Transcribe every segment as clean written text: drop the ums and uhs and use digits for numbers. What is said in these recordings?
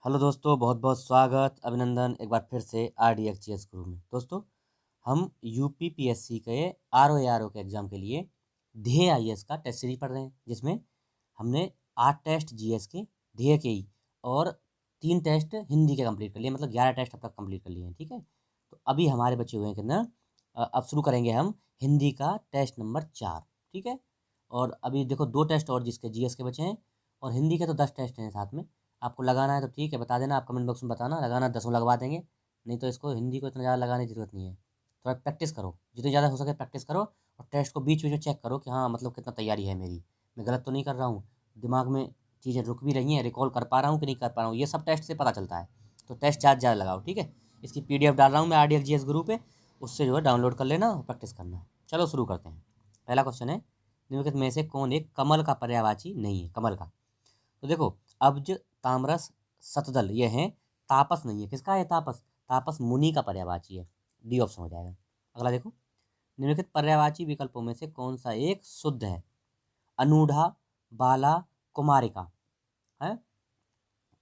Hello दोस्तों, बहुत बहुत स्वागत अभिनंदन एक बार फिर से RDXGS गुरु में। दोस्तों, हम UPPSC के RO के एग्ज़ाम के लिए ध्येय IAS का टेस्ट सीरीज पढ़ रहे हैं, जिसमें हमने 8 टेस्ट GS के, ध्येय के ही, और 3 टेस्ट हिंदी के कंप्लीट कर लिए। मतलब 11 टेस्ट अब तक कंप्लीट कर लिए हैं। ठीक है, तो अभी हमारे बचे हुए हैं कितना, अब शुरू करेंगे हम हिंदी का टेस्ट नंबर 4। ठीक है, और अभी देखो 2 टेस्ट और जिसके GS के बचे हैं, और हिंदी के तो 10 टेस्ट हैं साथ में। आपको लगाना है तो ठीक है, बता देना, आप कमेंट बॉक्स में बताना, लगाना 10 लगवा देंगे। नहीं तो इसको हिंदी को इतना ज़्यादा लगाने की ज़रूरत नहीं है। थोड़ा प्रैक्टिस करो, जितनी ज़्यादा हो सके प्रैक्टिस करो, और टेस्ट को बीच बीच में चेक करो कि हाँ, मतलब कितना तैयारी है मेरी, मैं गलत तो नहीं कर रहा हूँ, दिमाग में चीज़ें रुक भी रही हैं, रिकॉल कर पा रहा हूँ कि नहीं कर पा रहा हूँ, ये सब टेस्ट से पता चलता है। तो टेस्ट ज़्यादा ज़्यादा लगाओ। ठीक है, इसकी PDF डाल रहा हूँ मैं RDXGS ग्रुप पे, उससे जो है डाउनलोड कर लेना और प्रैक्टिस करना। चलो शुरू करते हैं। पहला क्वेश्चन है, निम्नलिखित में से कौन एक कमल का पर्यायवाची नहीं है? कमल का, तो देखो, अब्ज, ताम्रस, सतदल ये हैं, तापस नहीं है। किसका है तापस? तापस मुनि का पर्यायवाची है। डी ऑप्शन हो जाएगा। अगला देखो, निम्नलिखित पर्यायवाची विकल्पों में से कौन सा एक शुद्ध है? अनूढ़ा, बाला, कुमारिका है।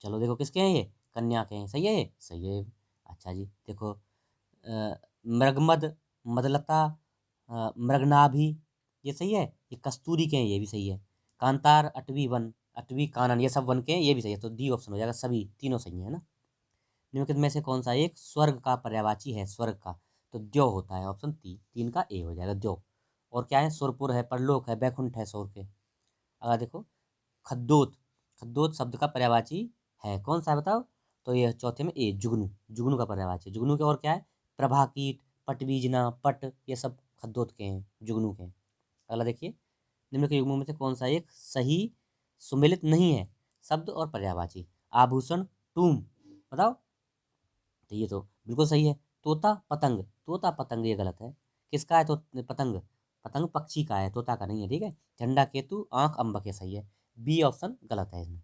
चलो देखो किसके हैं ये, कन्या के हैं। सही है ये? सही है। अच्छा जी, देखो, मृगमद, मदलता, मृगनाभि, ये सही है। ये कस्तूरी के हैं, ये भी सही है। कांतार, अटवी वन, अटवी कानन, ये सब वन के हैं, ये भी सही है। तो डी ऑप्शन हो जाएगा, सभी तीनों सही है ना। निम्नलिखित में से कौन सा एक स्वर्ग का पर्यायवाची है? स्वर्ग का, तो द्यो होता है। ऑप्शन 3 का ए हो जाएगा, द्यो। और क्या है? सुरपुर है, परलोक है, बैकुंठ है सौर के। अगर देखो, खद्दोत, खद्दोत शब्द का पर्यायवाची है, कौन सा है बताओ? तो ये चौथे में ए, जुगनू, जुगनू का पर्यायवाची। जुगनू के और क्या है? प्रभा कीट, पटवीजना, पट, ये सब खद्दोत के हैं, जुगनू के हैं। अगला देखिए, निम्न के युग्मों में से कौन सा एक सही सुमेलित नहीं है? शब्द और पर्यायवाची। आभूषण, टूम, बताओ। तो ये तो बिल्कुल सही है। तोता, पतंग, तोता पतंग ये गलत है। किसका है? तो पतंग, पतंग पक्षी का है, तोता का नहीं है। ठीक है, झंडा, केतु, आंख, अम्बक, ये सही है। बी ऑप्शन गलत है इसमें।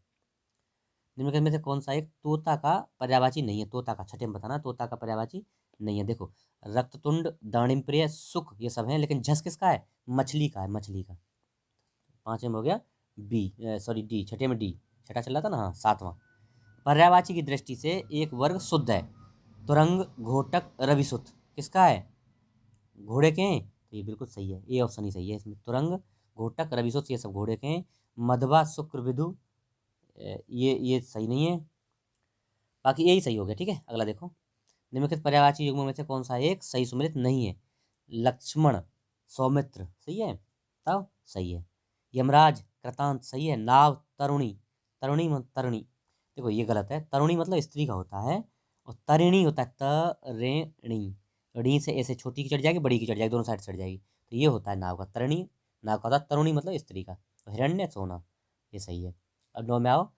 निम्नलिखित में से कौन सा एक तोता का पर्यायवाची नहीं है? तोता का, छठे में बताना, तोता का पर्यायवाची नहीं है। देखो, रक्ततुंड, दाणिमप्रिय, सुख, ये सब हैं, लेकिन झस किसका है? मछली का है, मछली का। पांचवें में हो गया बी, सॉरी डी, छठे में डी, छठा चल रहा था ना, हाँ सातवां। पर्यायवाची की दृष्टि से एक वर्ग शुद्ध है। तुरंग, घोटक, रविसुत, किसका है? घोड़े के हैं, तो ये बिल्कुल सही है, ए ऑप्शन ही सही है इसमें। तुरंग, घोटक, रविसुत, ये सब घोड़े के हैं। मधवा, शुक्र, विदु, ये सही नहीं है। बाकी यही सही हो गया। ठीक है, अगला देखो, निम्नलिखित पर्यायवाची युग्मों में से कौन सा एक सही सुमेलित नहीं है? लक्ष्मण, सौमित्र, सही है, बताओ। सही है। यमराज, कृतांत, सही है। नाव, तरुणी, तरुणी तरुणी, देखो ये गलत है। तरुणी मतलब स्त्री का होता है, और तरिणी होता है तरेणी। णी से ऐसे छोटी की चढ़ जाएगी, बड़ी की चढ़ जाएगी, दोनों साइड चढ़ जाएगी, तो ये होता है नाव का। तरिणी, नाव का होता है। तरुणी मतलब स्त्री का। तो हिरण्य, सोना, ये सही है। अब नौ में आओ,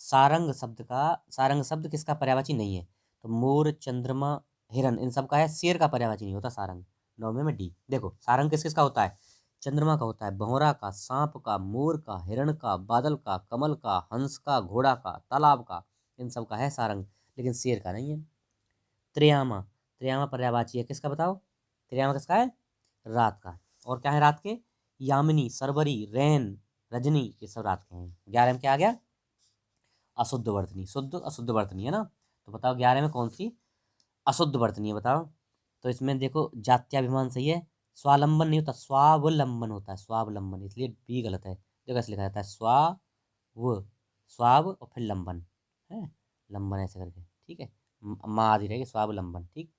सारंग शब्द का, सारंग शब्द किसका पर्यायवाची नहीं है? तो मोर, चंद्रमा, हिरन, इन सब का है। शेर का पर्यायवाची नहीं होता सारंग। नौवे में डी। देखो, सारंग किस किस का होता है? चंद्रमा का होता है, भंवरा का, सांप का, मोर का, हिरण का, बादल का, कमल का, हंस का, घोड़ा का, तालाब का, इन सब का है सारंग, लेकिन शेर का नहीं है। त्रियामा, त्रियामा पर्यायवाची है, किसका बताओ? त्रियामा किसका है? रात का। और क्या है रात के? यामिनी, सरवरी, रैन, रजनी, ये सब रात के हैं। 11 में क्या आ गया? अशुद्ध वर्तनी। शुद्ध अशुद्ध वर्तनी है ना। तो बताओ 11 में कौन सी अशुद्ध वर्तनी है, बताओ। तो इसमें देखो, जात्याभिमान सही है। स्वावलंबन नहीं होता, स्वावलंबन होता है, स्वावलंबन, इसलिए बी गलत है। देखो ऐसे लिखा जाता है, स्वाव और फिर लंबन है, लंबन ऐसे करके। ठीक है, माँ आदि रहेगी, स्वावलंबन, ठीक,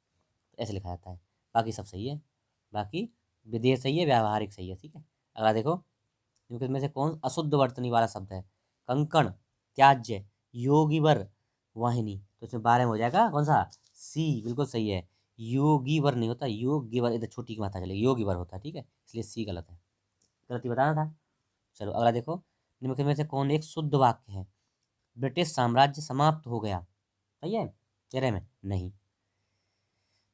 ऐसे लिखा जाता है। बाकी सब सही है। बाकी विदेह सही है, व्यावहारिक सही है। ठीक है, अगला देखो, क्योंकि इसमें से कौन अशुद्ध वर्तनी वाला शब्द है? कंकण, त्याज्य, योगीवर, वाहिनी, तो इसमें 12 में हो जाएगा कौन सा? सी, बिल्कुल सही है। योगीवर नहीं होता, योगीवर, इधर छोटी की मात्रा चलेगी, योगीवर होता है। ठीक है, इसलिए सी गलत है, गलती बताना था। चलो अगला देखो, निम्नलिखित में से कौन एक शुद्ध वाक्य है? ब्रिटिश साम्राज्य समाप्त हो गया, सही है। 13 में नहीं।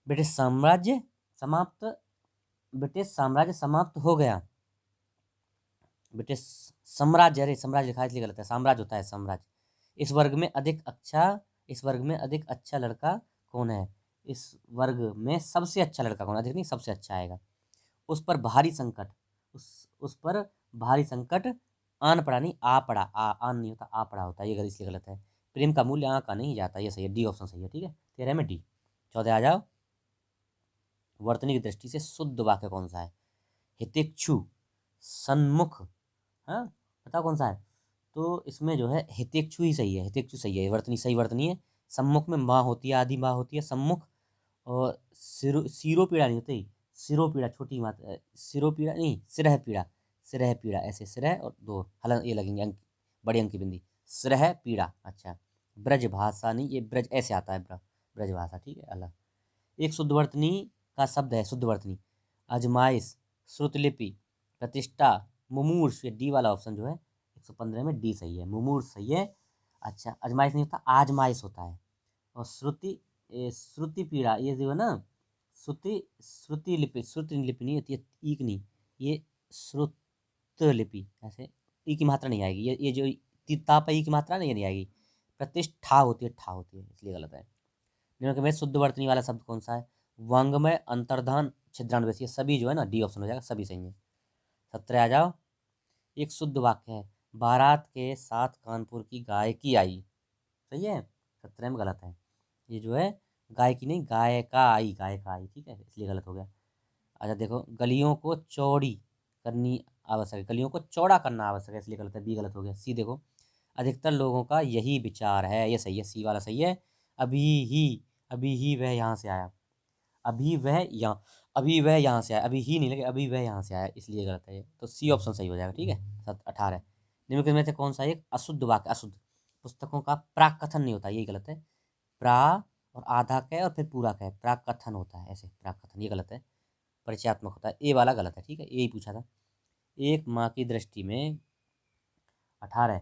ब्रिटिश साम्राज्य समाप्त, ब्रिटिश साम्राज्य समाप्त हो गया, ब्रिटिश साम्राज्य, अरे साम्राज्य लिखा है इसलिए गलत है, साम्राज्य होता है, साम्राज्य। इस वर्ग में अधिक अच्छा, इस वर्ग में अधिक अच्छा लड़का कौन है? इस वर्ग में सबसे अच्छा लड़का कौन है? अधिक नहीं, सबसे अच्छा आएगा। उस पर भारी संकट, उस पर भारी संकट आन पड़ा, नहीं आ पड़ा, आन नहीं होता, आ पड़ा होता है, ये इसलिए गलत है। प्रेम का मूल्य आंका नहीं जाता, ये सही है, डी ऑप्शन सही है। ठीक है, 13 में डी। 14 आ जाओ। वर्तनी की दृष्टि से शुद्ध वाक्य कौन सा है? हितेक्षु, सन्मुख, हाँ बताओ कौन सा है? तो इसमें जो है हितेक्षु ही सही है, हितेक्षु सही है, वर्तनी सही वर्तनी है। सम्मुख में माँ होती है, आदि माँ होती है सम्मुख। और सिरो पीड़ा नहीं होती, सिरो पीड़ा छोटी मात्रा, सिरो पीड़ा नहीं, सिरह पीड़ा, सिरह पीड़ा ऐसे, सिरह और दो हलन ये लगेंगे अंक, बड़ी अंक की बिंदी, सिरह पीड़ा। अच्छा, ब्रज भाषा नहीं, ये ब्रज ऐसे आता है, ब्रज भाषा। ठीक है, अलग। एक शुद्ध वर्तनी का शब्द है, शुद्ध वर्तनी, अजमाइश, श्रुतलिपि, प्रतिष्ठा, मुमूर्ष। ये डी वाला ऑप्शन जो है 115 में डी सही है, मुमूर्ष सही है। अच्छा, अजमाइश नहीं होता, आजमाइश होता है। और श्रुति पीड़ा, ये जो है ना, श्रुति लिपि नहीं होती है, ईक नहीं, ये श्रुत लिपि ऐसे, ई की मात्रा नहीं आएगी, ये जो ताप ई की मात्रा नहीं, ये नहीं आएगी। प्रतिष्ठा होती है, ठा होती है, इसलिए गलत है। निम्न में शुद्ध वर्तनी वाला शब्द कौन सा है? वांग्मय, अंतर्धान, छिद्रान्वेषी। ये सभी जो है ना डी ऑप्शन हो जाएगा, सभी सही है। 17 आ जाओ। एक शुद्ध वाक्य है, बारात के साथ कानपुर की गायकी आई। सही है, 17 में गलत है। ये जो है गायकी नहीं, गायका आई, गायका आई। ठीक है, इसलिए गलत हो गया। अच्छा देखो, गलियों को चौड़ी करनी आवश्यक है, गलियों को चौड़ा करना आवश्यक है, इसलिए गलत है, बी गलत हो गया। सी देखो, अधिकतर लोगों का यही विचार है, ये सही है, सी वाला सही है। अभी ही, अभी ही वह यहाँ से आया, अभी वह यहाँ, अभी वह यहाँ से आया, अभी ही नहीं लगे, अभी वह यहाँ से आया, इसलिए गलत है ये। तो सी ऑप्शन सही हो जाएगा। ठीक है, 18। निम्नलिखित में से कौन सा एक अशुद्ध वाक्य? अशुद्ध पुस्तकों का प्राक कथन नहीं होता, यही गलत है। प्रा और आधा क और फिर पूरा क, प्राक कथन होता है ऐसे, प्राक कथन, ये गलत है। परिचयात्मक होता है, ए वाला गलत है। ठीक है, यही पूछा था। एक माँ की दृष्टि में, 18,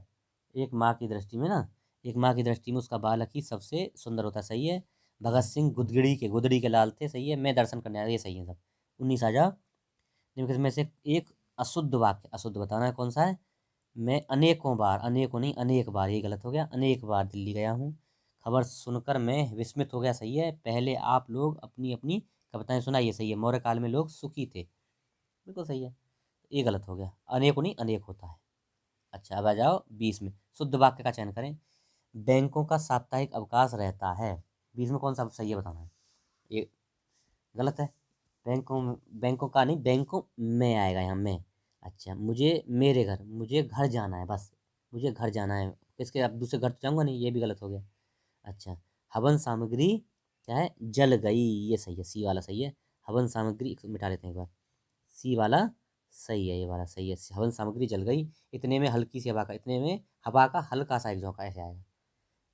एक माँ की दृष्टि में ना, एक माँ की दृष्टि में उसका बालक ही सबसे सुंदर होता है, सही है। भगत सिंह गुदड़ी के लाल थे, सही है। मैं दर्शन करने आया, ये सही है सब। 19 आ जाओ। निम्नलिखित में से एक अशुद्ध वाक्य, अशुद्ध बताना है कौन सा है? मैं अनेकों बार, अनेकों नहीं अनेक बार, ये गलत हो गया, अनेक बार दिल्ली गया हूँ। खबर सुनकर मैं विस्मित हो गया, सही है। पहले आप लोग अपनी अपनी कविताएं सुनाइए, सही है। मौर्य काल में लोग सुखी थे, बिल्कुल सही है। ये गलत हो गया, अनेकों नहीं अनेक होता है। अच्छा, अब आ जाओ 20 में, शुद्ध वाक्य का चयन करें। बैंकों का साप्ताहिक अवकाश रहता है, 20 में कौन सा सही है बताना है? ये गलत है, बैंकों का नहीं, बैंकों में आएगा यहाँ में। अच्छा, मुझे घर जाना है, बस मुझे घर जाना है, इसके अब दूसरे घर तो जाऊँगा नहीं, ये भी गलत हो गया। अच्छा, हवन सामग्री क्या है? जल गई, ये सही है, सी वाला सही है। हवन सामग्री मिटा लेते हैं एक बार, सी वाला सही है, ये वाला सही है। हवन सामग्री जल गई, इतने में हल्की सी हवा का, इतने में हवा का हल्का सा एक झोंका, ऐसे आएगा।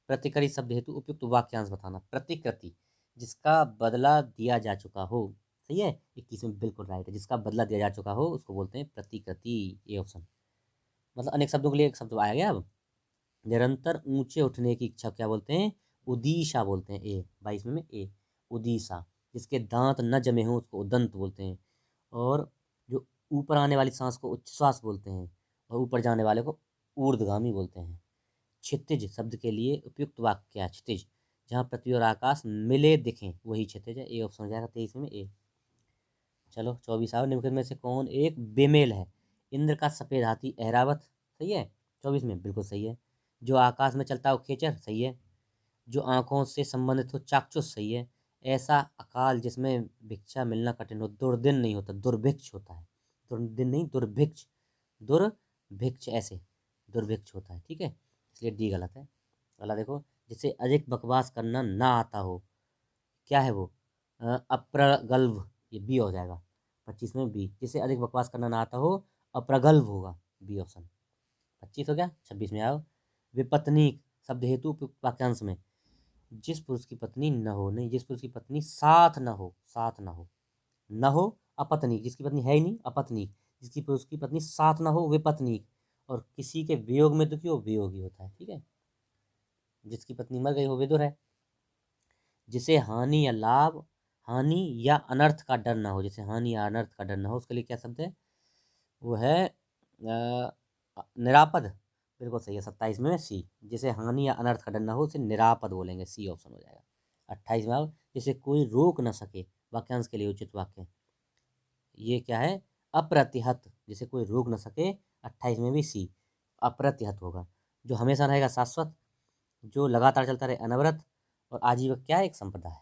प्रतिकरी शब्द हेतु उपयुक्त वाक्यांश बताना। प्रतिकृति, जिसका बदला दिया जा चुका हो, सही है, 21 में बिल्कुल राइट है। जिसका बदला दिया जा चुका हो उसको बोलते हैं प्रतिकृति, ये ऑप्शन। मतलब अनेक शब्दों के लिए एक शब्द आ गया। अब निरंतर ऊंचे उठने की इच्छा क्या बोलते हैं? उदीशा बोलते हैं, ए 22 में ए, उदीशा। जिसके दांत न जमे हों उसको उदंत बोलते हैं। और जो ऊपर आने वाली सांस को उच्छ्वास बोलते हैं, और ऊपर जाने वाले को ऊर्ध्वगामी बोलते हैं। क्षितिज शब्द के लिए उपयुक्त वाक्य क्या है? क्षितिज, जहाँ पृथ्वी और आकाश मिले दिखें वही क्षितिज है, ए ऑप्शन हो जाएगा 23 में ए। चलो 24 आओ। निम्नलिखित में से कौन एक बेमेल है? इंद्र का सफेद हाथी ऐरावत, सही है, 24 में बिल्कुल सही है। जो आकाश में चलता हो खेचर, सही है। जो आंखों से संबंधित हो चाक्षुष, सही है। ऐसा अकाल जिसमें भिक्षा मिलना कठिन हो, दुर्दिन नहीं होता, दुर्भिक्ष होता है। दुर्दिन नहीं, दुर्भिक्ष, दुर्भिक्ष ऐसे, दुर्भिक्ष होता है। ठीक है, इसलिए डी गलत है। अगला देखो, जिसे अधिक बकवास करना ना आता हो, क्या है वो? अप्रगल्भ, ये बी हो जाएगा। 25 में बी, जिसे अधिक बकवास करना ना आता हो अप्रगल्भ होगा, बी ऑप्शन। 25 हो गया। 26 में आओ। विपत्नीक शब्द हेतु उपयुक्त वाक्यांश में, जिस पुरुष की पत्नी न हो, नहीं, जिस पुरुष की पत्नी साथ न हो, साथ न हो, न हो अपत्नीक, जिसकी पत्नी है ही नहीं अपत्नीक, जिसकी पुरुष की पत्नी साथ न हो विपत्नीक, और किसी के वियोग में दुखी हो वियोगी होता है। ठीक है, जिसकी पत्नी मर गई हो विदुर है। जिसे हानि या लाभ, हानि या अनर्थ का डर ना हो, जिसे हानि या अनर्थ का डर ना हो, उसके लिए क्या शब्द है? वो है निरापद, बिल्कुल सही है। 27 में सी, जिसे हानि या अनर्थ का डर ना हो उसे निरापद बोलेंगे, सी ऑप्शन हो जाएगा। 28 में आओ। जिसे कोई रोक ना सके, वाक्यांश के लिए उचित वाक्य, ये क्या है? अप्रतिहत, जिसे कोई रोक ना सके, 28 में भी सी, अप्रतिहत होगा। जो हमेशा रहेगा शाश्वत, जो लगातार चलता रहे अनवरत, और आजीवक क्या है, एक संप्रदा है।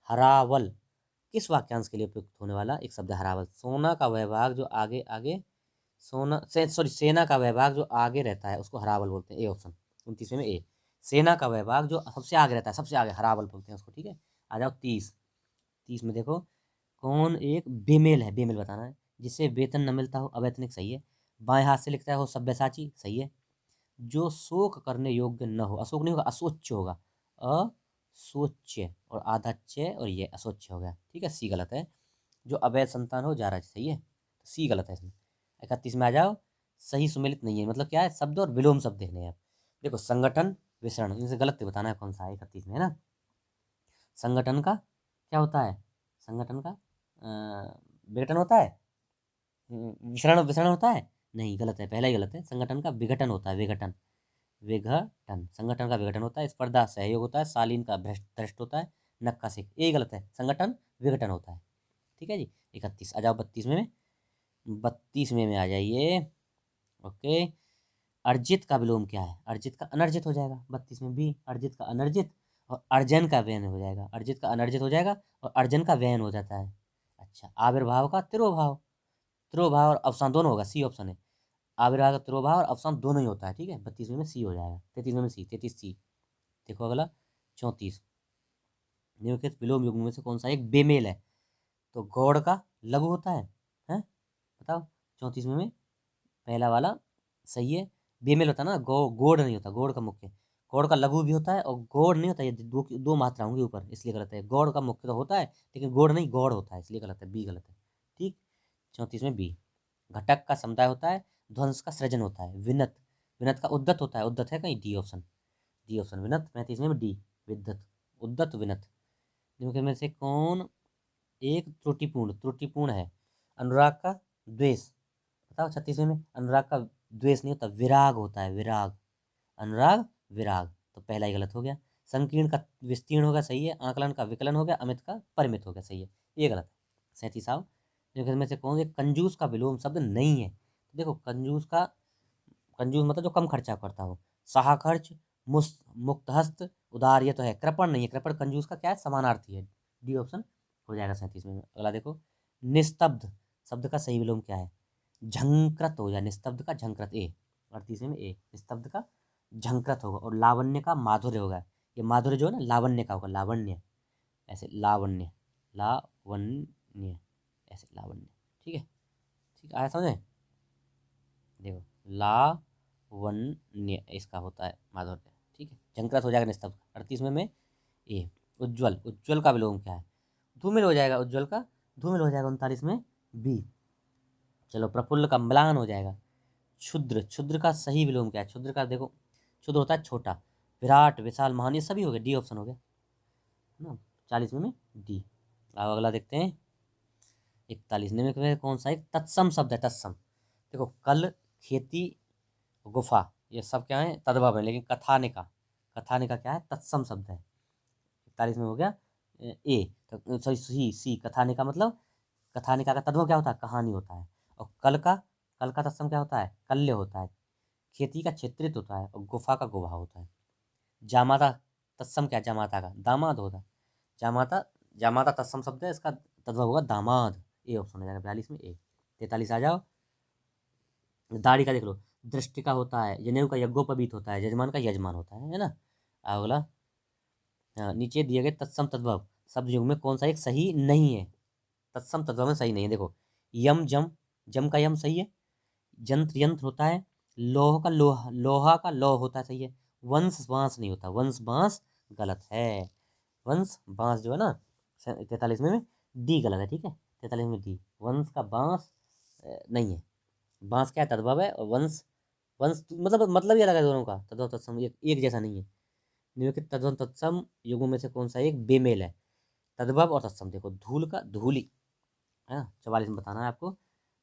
हरावल किस वाक्यांश के लिए उपयुक्त होने वाला एक शब्द है हरावल। सोना का वह भाग जो आगे आगे सेना का वह भाग जो आगे रहता है उसको हरावल बोलते हैं। ए ऑप्शन 29वें में ए। सेना का वह भाग जो सबसे आगे रहता है, सबसे आगे, हरावल बोलते हैं उसको। ठीक है, आ जाओ 30। 30 में देखो, कौन एक बेमेल है, बेमेल बताना है। जिसे वेतन न मिलता हो, अवैतनिक, सही है। बाएं हाथ से लिखता हो, सब्यसाची, सही है। जो शोक करने योग्य न हो, अशोक नहीं होगा, असोच्य होगा, असोच्य, और आधा च और ये असोच्य हो गया। ठीक है, सी गलत है। जो अवैध संतान हो, जा रहा है, सही है, सी गलत है इसमें। 31 में आ जाओ, सही सुमेलित नहीं है, मतलब क्या है, शब्द और विलोम शब्द देखने हैं आप। देखो, संगठन, विसरण, इनसे गलत बताना है कौन सा है 31 में, है ना। संगठन का क्या होता है, संगठन का विघटन होता है, विसरण विसरण होता है, नहीं, गलत है, पहला ही गलत है। संगठन का विघटन होता है, विघटन, विघटन, संगठन का विघटन होता है। स्पर्धा सहयोग होता है, शालीन का भ्रष्ट भ्रष्ट होता है, नक्का से, ये गलत है, संगठन विघटन होता है। ठीक है जी। 31 आ जाओ 32वें में, 32वें में आ जाइए। ओके, अर्जित का विलोम क्या है, अर्जित का अनर्जित हो जाएगा 32 में बी। अर्जित का अनर्जित और अर्जन का व्ययन हो जाएगा, अर्जित का अनर्जित हो जाएगा और अर्जन का व्ययन हो जाता है। अच्छा, आविर्भाव का तिरोभाव, तिरोभाव और अवसान दोनों होगा, सी ऑप्शन है। आविर्भाव का तिरोभाव और अवसान दोनों ही होता है। ठीक है, 32वें में सी हो जाएगा, 33वें में सी, 33 सी। देखो अगला 34, निम्नलिखित विलोम युग्म में से कौन सा एक बेमेल है। तो गौड़ का लघु होता है बताओ। 34वें में पहला वाला सही है, बेमेल होता है ना, गोड़ नहीं होता, गोड़ का मुख्य। गौड़ का लघु भी होता है और गोड़ नहीं होता, ये दो दो मात्रा होंगी ऊपर, इसलिए गलत है। गौड़ का मुख्य तो होता है लेकिन गोड़ नहीं, गौड़ होता है, इसलिए गलत है, बी गलत है। ठीक, 34 में बी। घटक का समुदाय होता है, ध्वंस का सृजन होता है, विनत, विनत का उद्दत होता है, उद्दत है कहीं, D option, D option Vinat. 35वें में डी, विद्यत, उद्दत, विनत। निम्नलिखित में से कौन एक त्रुटिपूर्ण है। अनुराग का द्वेष, बताओ। 36वें में अनुराग का द्वेष नहीं होता, विराग होता है, विराग, अनुराग, विराग, तो पहला ही गलत हो गया। संकीर्ण का विस्तीर्ण होगा, सही है। आकलन का विकलन हो गया, अमित का परिमित हो गया, सही है, ये गलत है। 37 आओ, निम्नलिखित में से कौन एक कंजूस का विलोम शब्द नहीं है। तो देखो, कंजूस का, कंजूस मतलब जो कम खर्चा करता हो। साहा खर्च, मुक्त हस्त, उदार, ये तो है। कृपण नहीं है, कृपण कंजूस का क्या है, समानार्थी है, डी ऑप्शन हो जाएगा 37 में। अगला देखो, निस्तब्ध शब्द का सही विलोम क्या है। झंकृत हो जाए, निस्तब्ध का झंकृत, ए। 38वें में ए, निस्तब्ध का झंकृत होगा, और लावण्य का माधुर्य होगा। ये माधुर्य जो है ना, लावण्य का होगा, लावण्य, ऐसे लावण्य, लावण्य, ऐसे लावण्य। ठीक है, ठीक आया समझे। देखो, लावण्य इसका होता है माधुर्य। ठीक है, झंकृत हो जाएगा निस्तब्ध। 38वें में ए। उज्ज्वल, उज्ज्वल का विलोम क्या है, धूमिल हो जाएगा, उज्ज्वल का धूमिल हो जाएगा। 39 में बी। चलो, प्रफुल्ल का म्लान हो जाएगा। क्षुद्र, क्षुद्र का सही विलोम क्या है, क्षुद्र का देखो, क्षुद्र होता है छोटा। विराट, विशाल, महान, ये सभी हो गए, डी ऑप्शन हो गया, है ना। 40वें में डी। अब अगला देखते हैं 41 में कौन सा एक तत्सम शब्द है, तत्सम। देखो, कल, खेती, गुफा, ये सब क्या है, तद्भव है, लेकिन कथानिका, कथानिका क्या है, तत्सम शब्द है। 41 में हो गया ए, तो सॉरी सी, सी कथानिका मतलब, कथानिका का तद्भव क्या होता है, कहानी होता है। और कल का तत्सम क्या होता है, कल्य होता है। खेती का क्षेत्रित होता है और गुफा का गुहा होता है। जामाता तत्सम क्या है, जामाता का दामाद होता है। जामाता, जामाता तत्सम शब्द है, इसका तद्भव होगा दामाद, ए ऑप्शन हो जाएगा 42 में ए। 43 आ जाओ, दाढ़ी का देख लो, दृष्टि का होता है, जनेऊ का यज्ञोपवीत होता है, यजमान का यजमान होता है ना। अगला, हाँ, नीचे दिए गए तत्सम तद्भव शब्द युग में कौन सा एक सही नहीं है, तत्सम तद्भव में सही नहीं है। देखो, यम जम, जम का यम सही है। यंत्र, यंत्र होता है। लोह का लोहा, लोहा का लोह होता है, सही है। वंश बांस नहीं होता, वंश बांस गलत है। वंश बांस जो है ना, 43 में डी गलत है। ठीक है, 43 में डी, वंश का बांस नहीं है। बांस क्या है, तद्भव है, और वंश, वंश मतलब ही अलग है दोनों का, तद्भव तत्सम एक जैसा नहीं है। निम्नलिखित तद्भव तत्सम युगों में से कौन सा एक बेमेल है। तद्भव और तत्सम, देखो, धूल का धूली, है ना, 44 में बताना है आपको।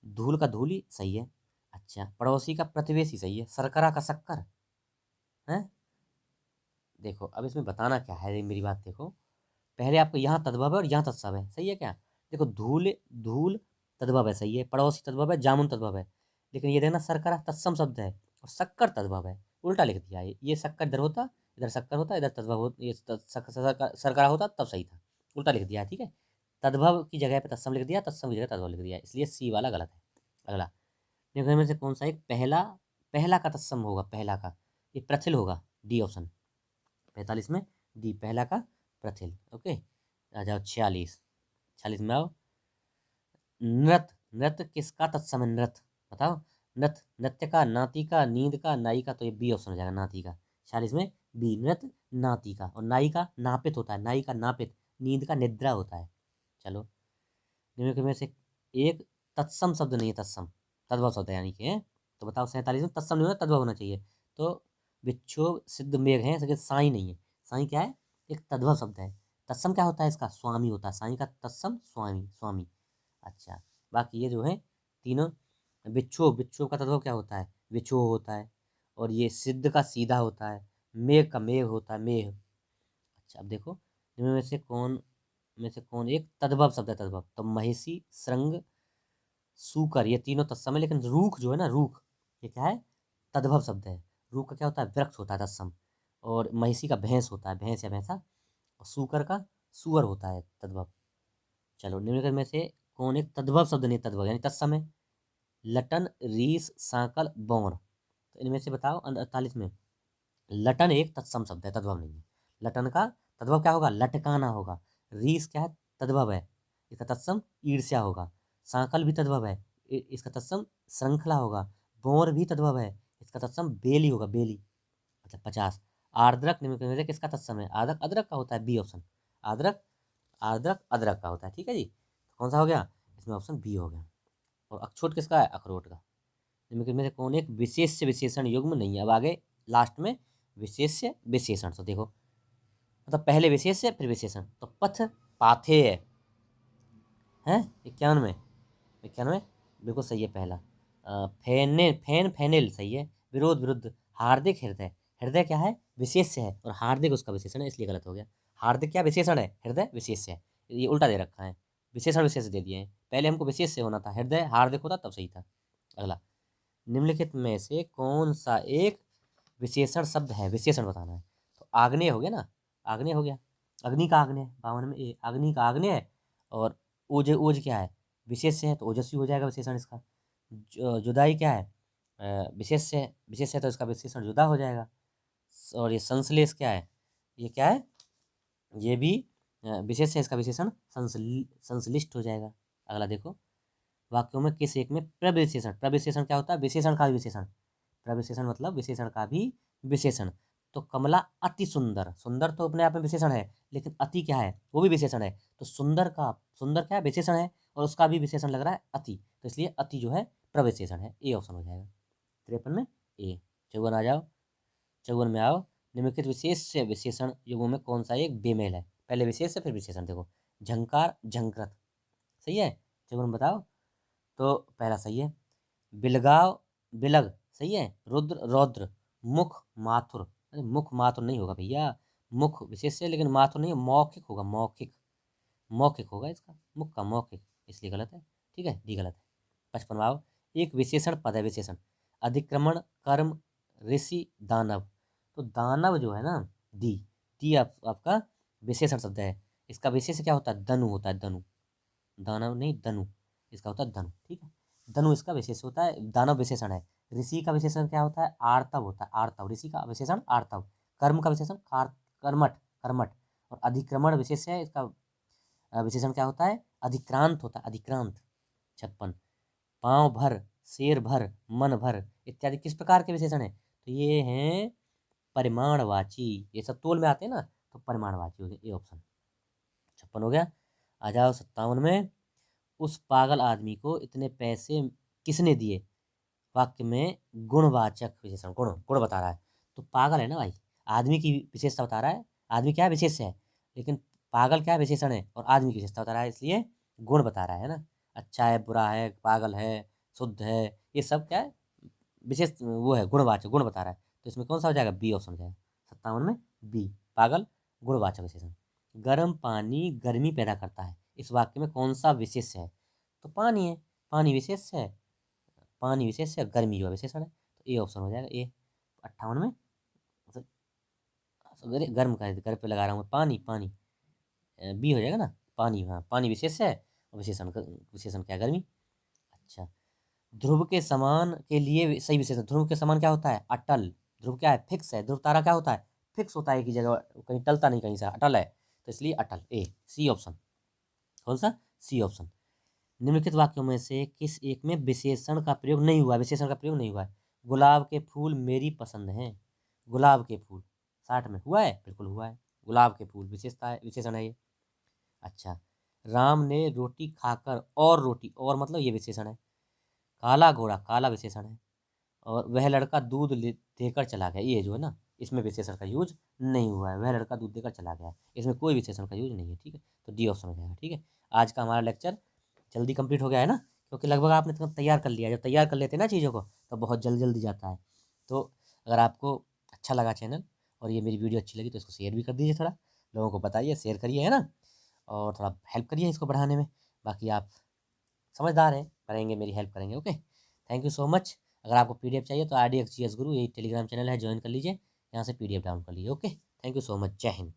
धूल का धूली सही है। अच्छा, पड़ोसी का प्रतिवेशी सही है। शर्करा का शक्कर है। देखो, अब इसमें बताना क्या है, मेरी बात देखो, पहले आपको यहाँ तद्भव है और यहाँ तत्सम है, सही है क्या। देखो, धूल, धूल तद्भव है, सही है। पड़ोसी तद्भव है, जामुन तद्भव है। लेकिन ये देखना, शर्करा तत्सम शब्द है और शक्कर तद्भव है, उल्टा लिख दिया है। ये शक्कर इधर होता, इधर शक्कर होता, इधर तद्भव हो, ये शर्करा होता तब सही था, उल्टा लिख दिया, ठीक है। तद्भव की जगह पे तत्सम लिख दिया, तत्सम की जगह तद्भव लिख दिया, इसलिए सी वाला गलत है। अगला, निम्न में से कौन सा एक पहला पहला का तत्सम होगा, पहला का, ये प्रथिल होगा, डी ऑप्शन 45 में, डी पहला का प्रथिल। ओके, आ जाओ 46 में आओ। नृत्य, नृत्य किसका तत्सम है, नृत्य बताओ। नृत्य, नृत्य का, नाती का, नींद का, नाई का, तो ये बी ऑप्शन हो जाएगा, नाती का। 46 में बी, नृत्य नाती का, और नाई का नापित होता है, नाई का नापित, नींद का निद्रा होता है। चलो, निम्नलिखित में से एक तत्सम शब्द नहीं है, तत्सम तद्भव शब्द है यानी कि है, तो बताओ। 47 में तत्सम नहीं होना, तद्भव होना चाहिए, तो विक्षोभ सिद्ध मेघ है, इसके साई नहीं है। साई क्या है, एक तद्भव शब्द है। तत्सम क्या होता है इसका, स्वामी होता है, साई का तत्सम स्वामी, स्वामी। अच्छा, बाकी ये जो है तीनों, विक्षोभ, विक्षोभ का तत्व क्या होता है, विक्षोभ होता है, और ये सिद्ध का सीधा होता है, मेघ का मेघ होता है, मेघ। अच्छा, अब देखो, इनमें में से कौन एक तद्भव शब्द है, तद्भव, तो महिषी, श्रृंग, सूकर, ये तीनों तत्सम है, लेकिन रूख जो है ना, रूख, ये क्या है, तद्भव शब्द है। रूख का क्या होता है, वृक्ष होता है तत्सम, और महिषी का भैंस होता है, भैंस या भैंसा, और सूकर का सुअर होता है तद्भव। चलो, निम्नलिखित में से कौन एक तद्भव शब्द नहीं, तद्भव यानी तत्सम है, लटन, रीस, सांकल, बौर, तो इनमें से बताओ। 48 में लटन एक तत्सम शब्द है, तद्भव नहीं है। लटन का तद्भव क्या होगा, लटकाना होगा। रीस क्या है, तद्भव है, इसका तत्सम ईर्ष्या होगा। सांकल भी तद्भव है, इसका तत्सम श्रृंखला होगा। बौर भी तद्भव है, इसका तत्सम बेली होगा, बेली। मतलब 50। आर्द्रक निम्नलिखित में से किसका तत्सम है, आर्द्रक अदरक का होता है, बी ऑप्शन, आर्द्रक, आर्द्रक अदरक का होता है, ठीक है जी। तो कौन सा हो गया, इसमें ऑप्शन बी हो गया। और अखरोट किसका है, अखरोट का। निम्नलिखित में से कौन एक विशेष्य विशेषण युग्म नहीं है, अब आगे लास्ट में विशेष्य विशेषण, तो देखो, मतलब पहले विशेष्य फिर विशेषण, तो पथ पाथेय है 51 में, 51 में बिल्कुल सही है पहला। फेने, फैन फैनेल सही है। विरोध, विरुद्ध। हार्दिक, हृदय, हृदय क्या है, विशेष्य है, और हार्दिक उसका विशेषण है, इसलिए गलत हो गया। हार्दिक क्या विशेषण है, हृदय विशेष्य है, ये उल्टा दे रखा है, विशेषण विशेष दे दिए हैं, पहले हमको विशेष्य होना था, हृदय हार्दिक होता तब सही था। अगला, निम्नलिखित में से कौन सा एक विशेषण शब्द है, विशेषण बताना है, तो आग्नेय हो गया ना, आग्नेय हो गया, अग्नि का आग्नेय, 52 में ए, अग्नि का आग्नेय, और ओज, ओज क्या है, विशेष्य है, तो ओजस्वी हो जाएगा विशेषण इसका। जुदाई क्या है, विशेष्य है, विशेष्य है, तो इसका विशेषण जुदा हो जाएगा। और ये संश्लेष क्या है, ये क्या है, ये भी विशेष्य है, इसका विशेषण संश्लिष्ट हो जाएगा। अगला देखो, वाक्यों में किस एक में प्रविशेषण, प्रविशेषण क्या होता है, विशेषण का भी विशेषण, प्रविशेषण मतलब विशेषण का भी विशेषण। तो कमला अति सुंदर, सुंदर तो अपने आप में विशेषण है, लेकिन अति क्या है, वो भी विशेषण है, तो सुंदर का, सुंदर क्या है, विशेषण है, और उसका भी विशेषण लग रहा है अति, तो इसलिए अति जो है प्रविशेषण है, ए ऑप्शन हो जाएगा। 53 में ए। 54 आ जाओ, 54 में आओ। निम्नलिखित विशेष से विशेषण युगों में कौन सा एक बेमेल है, पहले विशेष से फिर विशेषण देखो। झंकार, झंकृत, सही है, 54 में बताओ। तो पहला सही है। बिलगाव, बिलग, सही है। रुद्र, रौद्र। मुख, माथुर, अरे मुख माथुर नहीं होगा भैया, मुख विशेष है लेकिन माथुर नहीं, मौखिक होगा, मौखिक, मौखिक होगा इसका, मुख का मौखिक, इसलिए गलत है, ठीक है, डी गलत है। 55 आओ। एक विशेषण पद है, विशेषण, अधिक्रमण, कर्म, ऋषि, दानव, तो दानव जो है ना, डी, डी आपका विशेषण शब्द है, इसका विशेष क्या होता है, धनु होता है, धनु, दानव नहीं धनु, इसका होता है धनु, ठीक है। धनु इसका विशेष होता है, दानव विशेषण है। ऋषि का विशेषण क्या होता है, आर्तव होता है, आर्तव, ऋषि का विशेषण आर्तव। कर्म का विशेषण कर्मठ, कर्मठ, और अधिक्रमण विशेष है, इसका विशेषण क्या होता है, अधिक्रांत होता है, अधिक्रांत। 56, पाँव भर, शेर भर, मन भर इत्यादि किस प्रकार के विशेषण है, तो ये हैं परिमाणवाची, ये सब तोल में आते हैं ना, तो परिमाणवाची हो गए, ये ऑप्शन। 56 हो गया। आ जाओ 57 में। उस पागल आदमी को इतने पैसे किसने दिए, वाक्य में गुणवाचक विशेषण, गुण, गुण बता रहा है, तो पागल है ना भाई, आदमी की विशेषता बता रहा है, आदमी क्या है, विशेष है, लेकिन पागल क्या है, विशेषण है, और आदमी की विशेषता बता रहा है, इसलिए गुण बता रहा है ना। अच्छा है, बुरा है, पागल है, शुद्ध है, ये सब क्या है, विशेष वो है, गुणवाचक, गुण बता रहा है, तो इसमें कौन सा हो जाएगा, बी ऑप्शन हो जाएगा। 57 में बी, पागल गुणवाचक विशेषण। गर्म पानी गर्मी पैदा करता है, इस वाक्य में कौन सा विशेष है, तो पानी है, पानी विशेष है, पानी विशेष है, गर्मी जो है विशेषण है, तो ए ऑप्शन हो जाएगा, ए। 58 में अरे गर्म का घर पे लगा रहा हूँ, पानी पानी, बी हो जाएगा ना, पानी। हाँ, पानी विशेष है और विशेषण क्या है, गर्मी। अच्छा, ध्रुव के समान के लिए सही विशेषण, ध्रुव के समान क्या होता है, अटल। ध्रुव क्या है, फिक्स है। ध्रुव तारा क्या होता है, फिक्स होता है एक ही जगह, कहीं टलता नहीं, कहीं से अटल है, तो इसलिए अटल। ए, सी ऑप्शन। कौन सा, सी ऑप्शन। निम्नलिखित वाक्यों में से किस एक में विशेषण का प्रयोग नहीं हुआ, विशेषण का प्रयोग नहीं हुआ है। गुलाब के फूल मेरी पसंद है। गुलाब के फूल 60 में हुआ है, बिल्कुल हुआ है। गुलाब के फूल विशेषता है, विशेषण है ये। अच्छा, राम ने रोटी खाकर, और रोटी, और मतलब ये विशेषण है। काला घोड़ा, काला विशेषण है। और वह लड़का देकर चला गया, ये जो है ना, इसमें विशेषण का यूज नहीं हुआ है। वह लड़का दूध देकर चला गया, इसमें कोई विशेषण का यूज नहीं है। ठीक है, तो डी ऑप्शन हो जाएगा। ठीक है, आज का हमारा लेक्चर जल्दी कंप्लीट हो गया है ना, क्योंकि लगभग आपने तो तैयार कर लिया है। जब तैयार कर लेते हैं ना चीज़ों को, तो बहुत जल्दी जल्दी जाता है। तो अगर आपको अच्छा लगा चैनल और ये मेरी वीडियो अच्छी लगी तो इसको शेयर भी कर दीजिए, थोड़ा लोगों को बताइए, शेयर करिए, है ना, और थोड़ा हेल्प करिए इसको बढ़ाने में। बाकी आप समझदार हैं, करेंगे, मेरी हेल्प करेंगे। Okay, thank you so much. अगर आपको पीडीएफ चाहिए तो RDXGS गुरु, यही टेलीग्राम चैनल है, ज्वाइन कर लीजिए, यहाँ से पीडीएफ डाउनलोड कर लीजिए। Okay, thank you so much, जय हिंद।